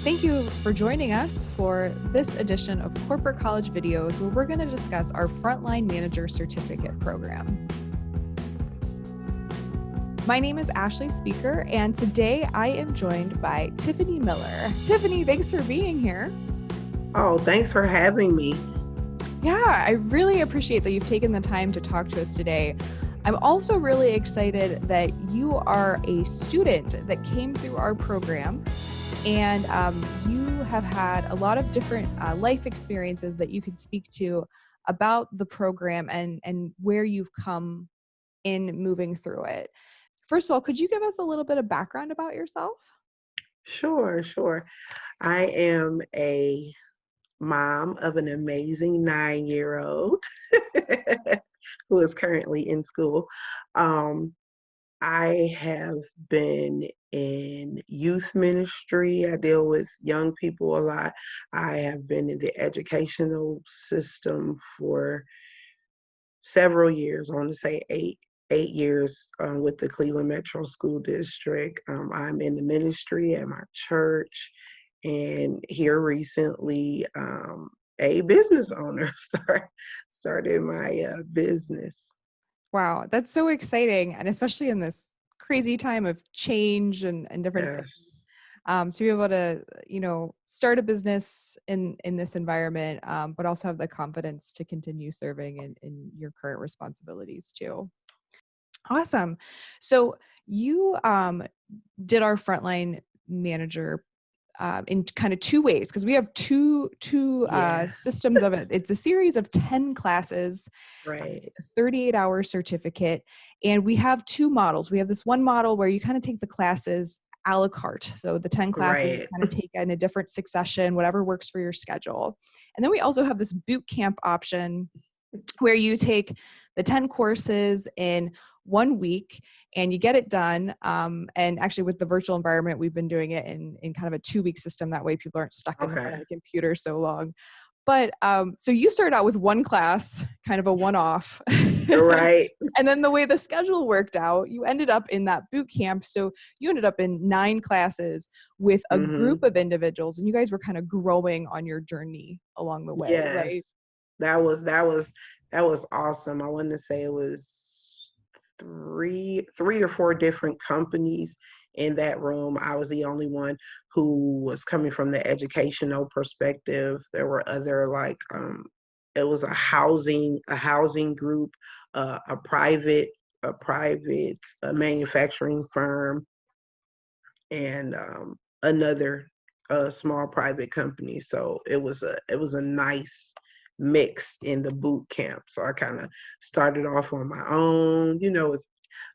Thank you for joining us for this edition of Corporate College Videos, where we're going to discuss our Frontline Manager Certificate program. My name is Ashley Speaker, and today I am joined by Tiffany Miller. Tiffany, thanks for being here. Oh, thanks for having me. Yeah, I really appreciate that you've taken the time to talk to us today. I'm also really excited that you are a student that came through our program, and you have had a lot of different life experiences that you can speak to about the program and where you've come in moving through it. First of all, could you give us a little bit of background about yourself? Sure. I am a mom of an amazing 9-year-old who is currently in school. I have been in youth ministry. I deal with young people a lot. I have been in the educational system for several years. I want to say eight years with the Cleveland Metro School District. I'm in the ministry at my church, and here recently, a business owner started my business. Wow, that's so exciting, and especially in this crazy time of change and different things. Yes. To be able to, start a business in this environment, but also have the confidence to continue serving in your current responsibilities too. Awesome. So you did our frontline manager in kind of two ways, because we have two Yeah. systems of it. It's a series of 10 classes, Right. a 38-hour certificate, and we have two models. We have this one model where you kind of take the classes a la carte. So the 10 classes you Right. kind of take in a different succession, whatever works for your schedule. And then we also have this boot camp option where you take the 10 courses in 1 week and you get it done. And actually with the virtual environment, we've been doing it in kind of a 2-week system. That way people aren't stuck in the front Okay. of the computer so long. But so you started out with one class, kind of a one-off. Right. And then the way the schedule worked out, you ended up in that boot camp. So you ended up in 9 classes with a group Mm-hmm. of individuals, and you guys were kind of growing on your journey along the way, right? Yes. That was awesome. I want to say it was three or four different companies in that room. I was the only one who was coming from the educational perspective. There were other it was a housing group, a private manufacturing firm, and another small private company. So it was a nice mix in the boot camp. So I kind of started off on my own, with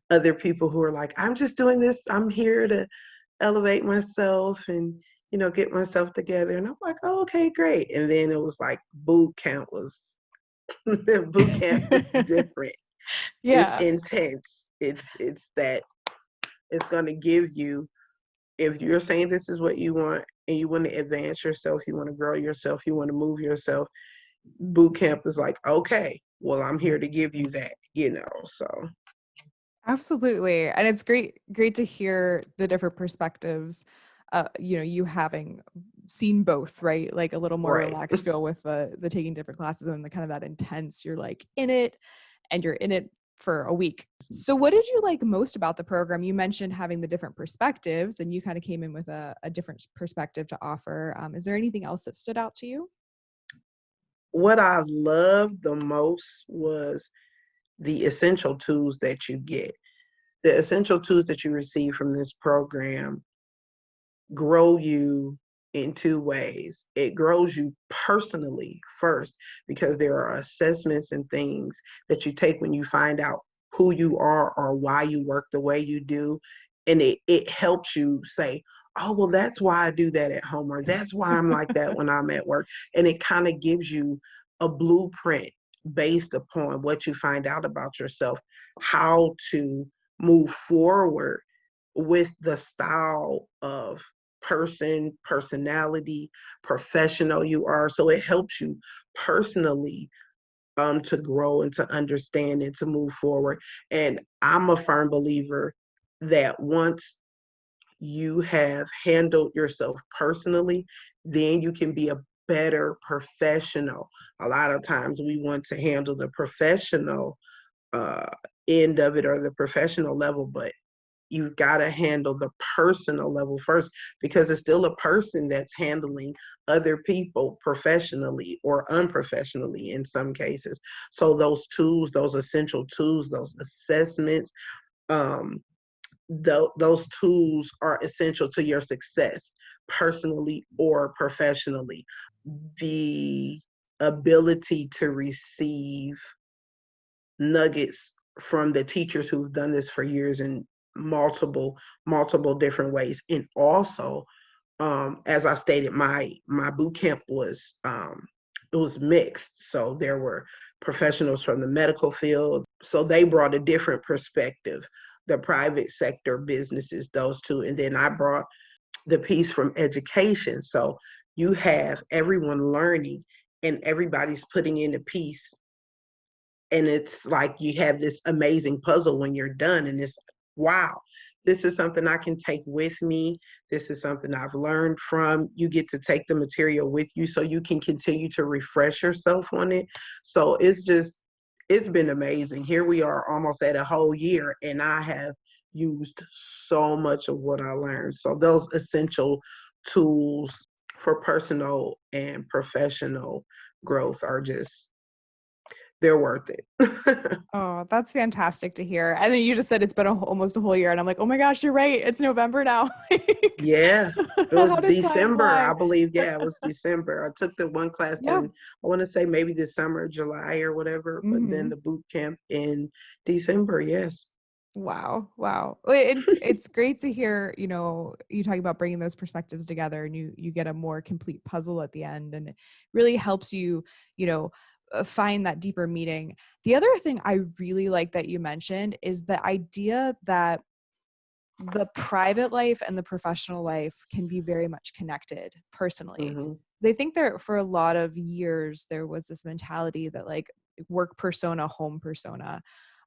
other people who are like, I'm just doing this. I'm here to elevate myself and get myself together. And I'm like, oh, okay, great. And then it was like boot camp was boot camp is different. It's Yeah. intense. It's that it's gonna give you, if you're saying this is what you want and you want to advance yourself, you want to grow yourself, you want to move yourself, boot camp is like, okay, well, I'm here to give you that. So Absolutely. And it's great to hear the different perspectives, you having seen both, right? Like a little more right. relaxed feel with the taking different classes, and the kind of that intense, you're like in it and you're in it for a week. So what did you like most about the program? You mentioned having the different perspectives, and you kind of came in with a different perspective to offer. Is there anything else that stood out to you? What I loved the most was the essential tools that you get. The essential tools that you receive from this program grow you in two ways. It grows you personally first, because there are assessments and things that you take when you find out who you are or why you work the way you do. And it helps you say, oh, well, that's why I do that at home, or that's why I'm like that when I'm at work. And it kind of gives you a blueprint based upon what you find out about yourself, how to move forward with the style of personality, professional you are. So it helps you personally to grow and to understand and to move forward. And I'm a firm believer that once you have handled yourself personally, then you can be a better professional. A lot of times we want to handle the professional uh, end of it or the professional level, but you've got to handle the personal level first because it's still a person that's handling other people professionally or unprofessionally in some cases. So those tools, those essential tools, those assessments, um, those tools are essential to your success personally or professionally. The ability to receive nuggets from the teachers who've done this for years in multiple different ways. And also, as I stated, my boot camp was it was mixed. So there were professionals from the medical field. So they brought a different perspective. The private sector businesses, those two. And then I brought the piece from education. So you have everyone learning and everybody's putting in a piece, and it's like you have this amazing puzzle when you're done, and it's wow, this is something I can take with me. This is something I've learned from. You get to take the material with you so you can continue to refresh yourself on it. So it's been amazing. Here we are almost at a whole year, and I have used so much of what I learned. So those essential tools for personal and professional growth are just, they're worth it. Oh, that's fantastic to hear. And then you just said it's been almost a whole year. And I'm like, oh my gosh, you're right. It's November now. Like, Yeah, it how was did time December, I fly? believe. Yeah, it was December. I took the one class Yeah. in, I want to say maybe this summer, July or whatever, but then Hmm. the boot camp in December. Yes. Wow. Wow. Well, it's great to hear, you talking about bringing those perspectives together and you get a more complete puzzle at the end, and it really helps you, you know, find that deeper meaning. The other thing I really like that you mentioned is the idea that the private life and the professional life can be very much connected personally. Hmm. They think there for a lot of years there was this mentality that like work persona, home persona.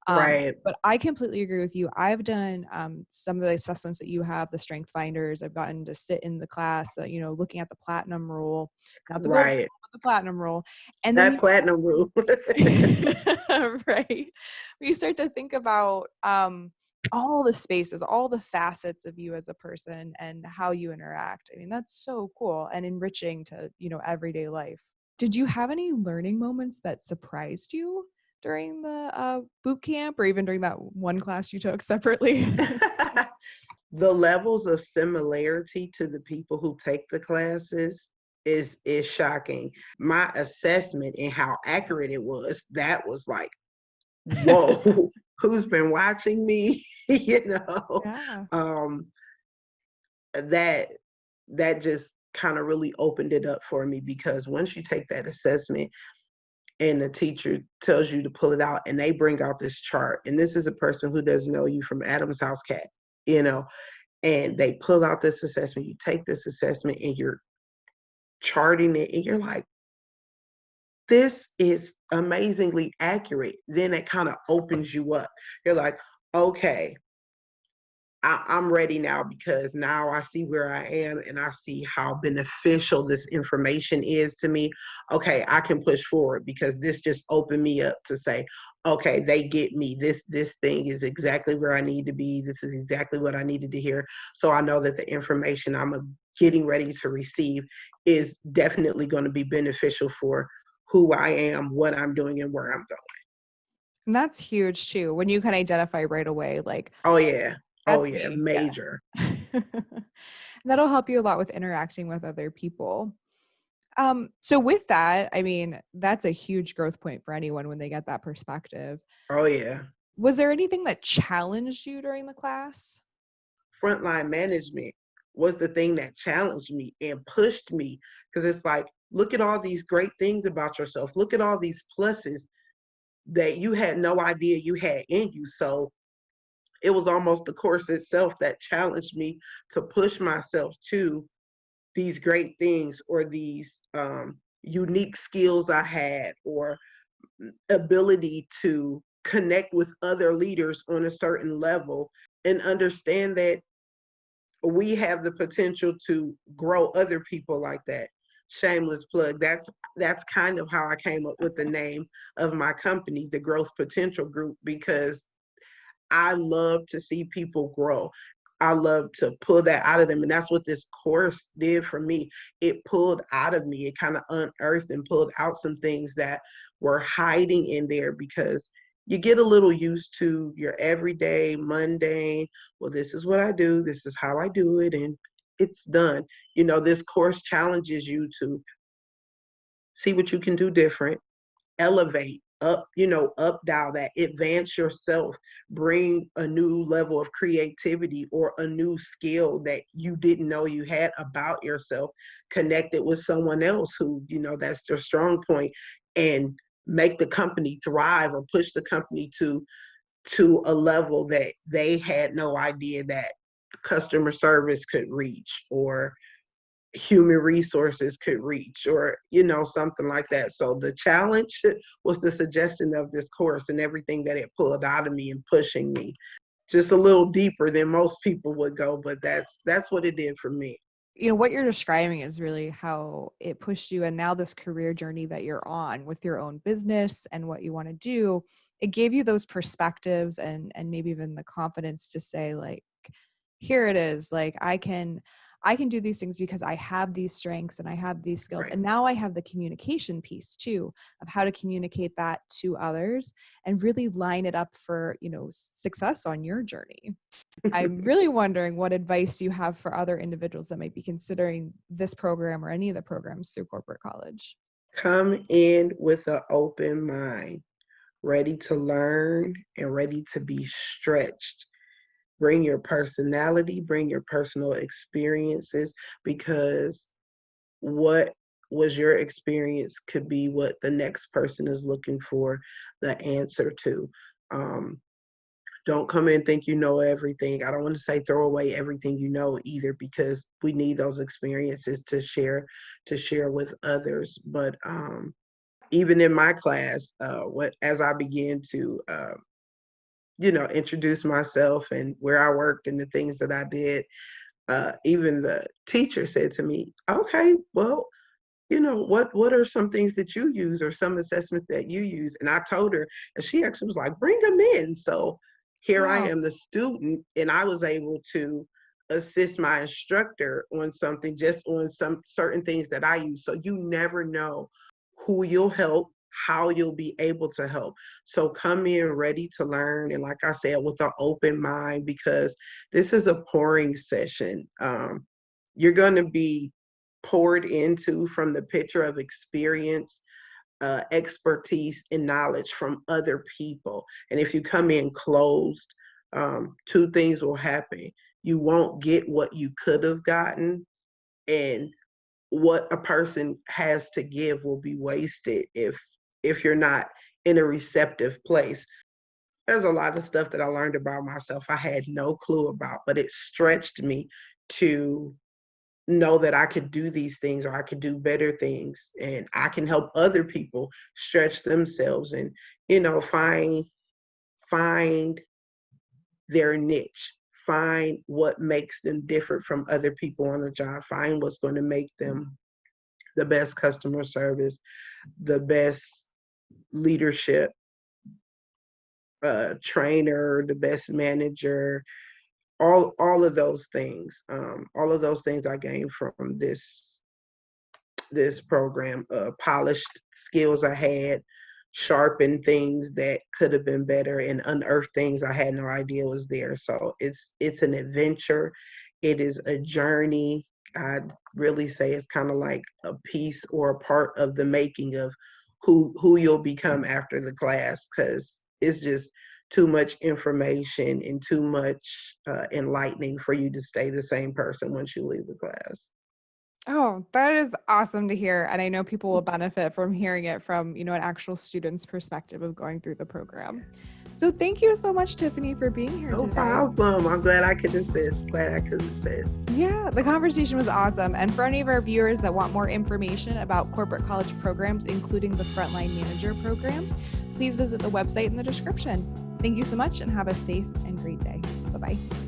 Right, But I completely agree with you. I've done some of the assessments that you have, the strength finders. I've gotten to sit in the class, looking at the platinum rule, not the gold right. rule, but the platinum rule. And then That platinum rule. right. You start to think about all the spaces, all the facets of you as a person and how you interact. I mean, that's so cool and enriching to, everyday life. Did you have any learning moments that surprised you during the boot camp or even during that one class you took separately? The levels of similarity to the people who take the classes is shocking. My assessment and how accurate it was, that was like, whoa, who's been watching me? you know, Yeah. um, that that just kind of really opened it up for me because once you take that assessment and the teacher tells you to pull it out and they bring out this chart, and this is a person who doesn't know you from Adam's house cat, you know, and they pull out this assessment, you take this assessment and you're charting it and you're like, this is amazingly accurate. Then it kind of opens you up. You're like, okay, I'm ready now because now I see where I am and I see how beneficial this information is to me. Okay, I can push forward because this just opened me up to say, okay, they get me. This thing is exactly where I need to be. This is exactly what I needed to hear. So I know that the information I'm getting ready to receive is definitely going to be beneficial for who I am, what I'm doing, and where I'm going. And that's huge too. When you can identify right away, like, Oh yeah. Oh that's yeah, me. Yeah. major. That'll help you a lot with interacting with other people. So with that, I mean, that's a huge growth point for anyone when they get that perspective. Oh yeah. Was there anything that challenged you during the class? Frontline management was the thing that challenged me and pushed me because it's like, look at all these great things about yourself. Look at all these pluses that you had no idea you had in you. So it was almost the course itself that challenged me to push myself to these great things or these unique skills I had or ability to connect with other leaders on a certain level and understand that we have the potential to grow other people like that. Shameless plug. That's kind of how I came up with the name of my company, the Growth Potential Group, because I love to see people grow. I love to pull that out of them. And that's what this course did for me. It pulled out of me, it kind of unearthed and pulled out some things that were hiding in there, because you get a little used to your everyday mundane. Well, this is what I do, this is how I do it, and it's done. This course challenges you to see what you can do different, elevate up, up dial that, advance yourself, bring a new level of creativity or a new skill that you didn't know you had about yourself, connect it with someone else who, that's their strong point, and make the company thrive or push the company to a level that they had no idea that customer service could reach, or human resources could reach, or something like that. So the challenge was the suggestion of this course and everything that it pulled out of me and pushing me just a little deeper than most people would go, but that's what it did for me. What you're describing is really how it pushed you, and now this career journey that you're on with your own business and what you want to do, it gave you those perspectives and maybe even the confidence to say, like, here it is, like I can do these things because I have these strengths and I have these skills. Right. And now I have the communication piece too, of how to communicate that to others and really line it up for, success on your journey. I'm really wondering what advice you have for other individuals that might be considering this program or any of the programs through corporate college. Come in with an open mind, ready to learn and ready to be stretched. Bring your personality, bring your personal experiences, because what was your experience could be what the next person is looking for the answer to. Don't come in think you know everything. I don't want to say throw away everything you know either, because we need those experiences to share with others. But even in my class, as I began to introduce myself and where I worked and the things that I did, even the teacher said to me, okay, well, what are some things that you use or some assessments that you use? And I told her, and she actually was like, bring them in. So here I Wow. am, the student, and I was able to assist my instructor on something, just on some certain things that I use. So you never know who you'll help, how you'll be able to help. So come in ready to learn. And like I said, with an open mind, because this is a pouring session. You're going to be poured into from the picture of experience, expertise, and knowledge from other people. And if you come in closed, two things will happen. You won't get what you could have gotten, and what a person has to give will be wasted if you're not in a receptive place. There's a lot of stuff that I learned about myself I had no clue about, but it stretched me to know that I could do these things, or I could do better things, and I can help other people stretch themselves and, find their niche, find what makes them different from other people on the job, find what's going to make them the best customer service, the best leadership trainer, the best manager, all of those things. All of those things I gained from this program. Polished skills I had, sharpened things that could have been better, and unearthed things I had no idea was there. So it's an adventure. It is a journey. I'd really say it's kind of like a piece or a part of the making of who you'll become after the class, because it's just too much information and too much enlightening for you to stay the same person once you leave the class. Oh, that is awesome to hear. And I know people will benefit from hearing it from, an actual student's perspective of going through the program. So thank you so much, Tiffany, for being here No today. problem. I'm glad I could assist. Yeah, the conversation was awesome. And for any of our viewers that want more information about corporate college programs, including the Frontline Manager program, please visit the website in the description. Thank you so much and have a safe and great day. Bye-bye.